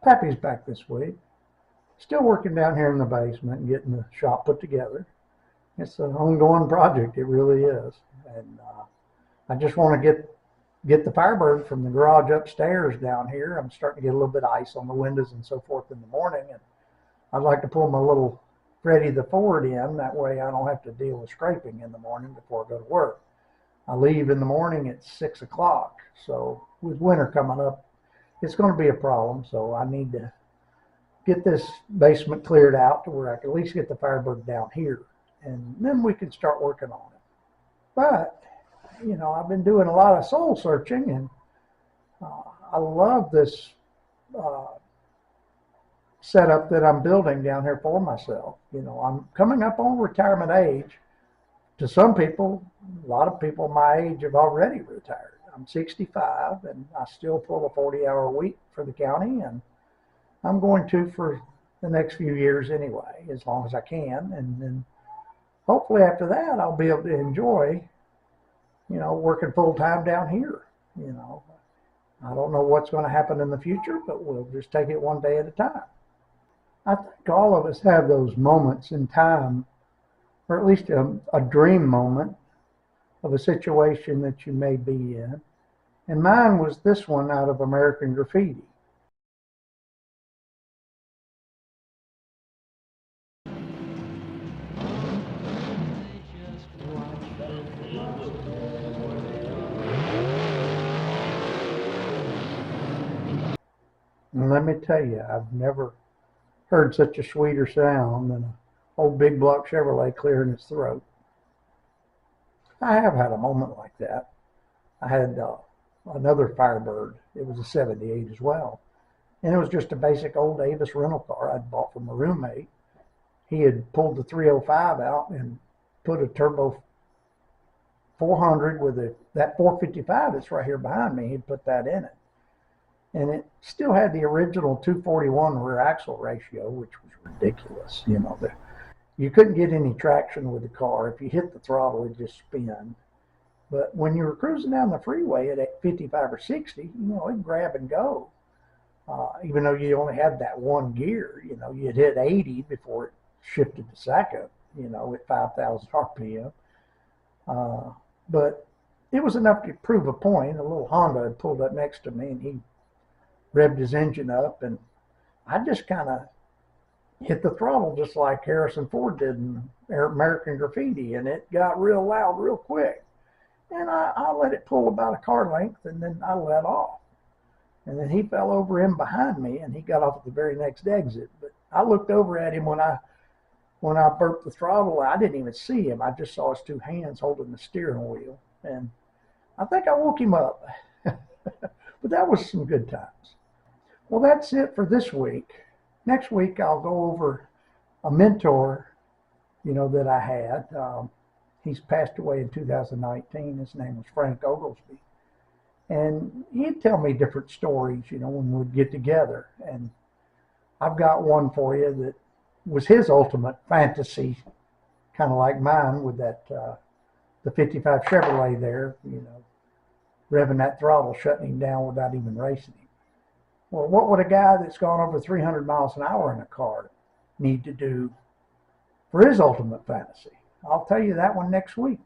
Pappy's back this week. Still working down here in the basement and getting the shop put together. It's an ongoing project, it really is. And I just want to get the Firebird from the garage upstairs down here. I'm starting to get a little bit of ice on the windows and so forth in the morning. And I'd like to pull my little Freddy the Ford in. That way I don't have to deal with scraping in the morning before I go to work. I leave in the morning at 6 o'clock. So with winter coming up, it's going to be a problem. So I need to get this basement cleared out to where I can at least get the Firebird down here. And then we can start working on it. But, I've been doing a lot of soul searching, and I love this setup that I'm building down here for myself. I'm coming up on retirement age. To some people, a lot of people my age have already retired. I'm 65, and I still pull a 40-hour week for the county, and I'm going to for the next few years anyway, as long as I can. And then hopefully after that, I'll be able to enjoy, working full time down here. I don't know what's going to happen in the future, but we'll just take it one day at a time. I think all of us have those moments in time, or at least a dream moment of a situation that you may be in. And mine was this one out of American Graffiti. And let me tell you, I've never heard such a sweeter sound than an old big block Chevrolet clearing its throat. I have had a moment like that. I had another Firebird. It was a 78 as well. And it was just a basic old Avis rental car I'd bought from a roommate. He had pulled the 305 out and put a turbo 400 with that 455 that's right here behind me. He'd put that in it. And it still had the original 241 rear axle ratio, which was ridiculous. You couldn't get any traction with the car. If you hit the throttle, it just spun. But when you were cruising down the freeway at 55 or 60, it'd grab and go. Even though you only had that one gear, you'd hit 80 before it shifted to second, at 5,000 RPM. But it was enough to prove a point. A little Honda had pulled up next to me, and he revved his engine up, and I just kind of hit the throttle just like Harrison Ford did in American Graffiti, and it got real loud real quick. And I let it pull about a car length, and then I let off. And then he fell over in behind me, and he got off at the very next exit. But I looked over at him when I burped the throttle. I didn't even see him. I just saw his two hands holding the steering wheel, and I think I woke him up. But that was some good times. Well, that's it for this week. Next week, I'll go over a mentor, that I had. He's passed away in 2019. His name was Frank Oglesby. And he'd tell me different stories, when we'd get together. And I've got one for you that was his ultimate fantasy, kind of like mine with that, the 55 Chevrolet there, revving that throttle, shutting him down without even racing him. Well, what would a guy that's gone over 300 miles an hour in a car need to do for his ultimate fantasy? I'll tell you that one next week.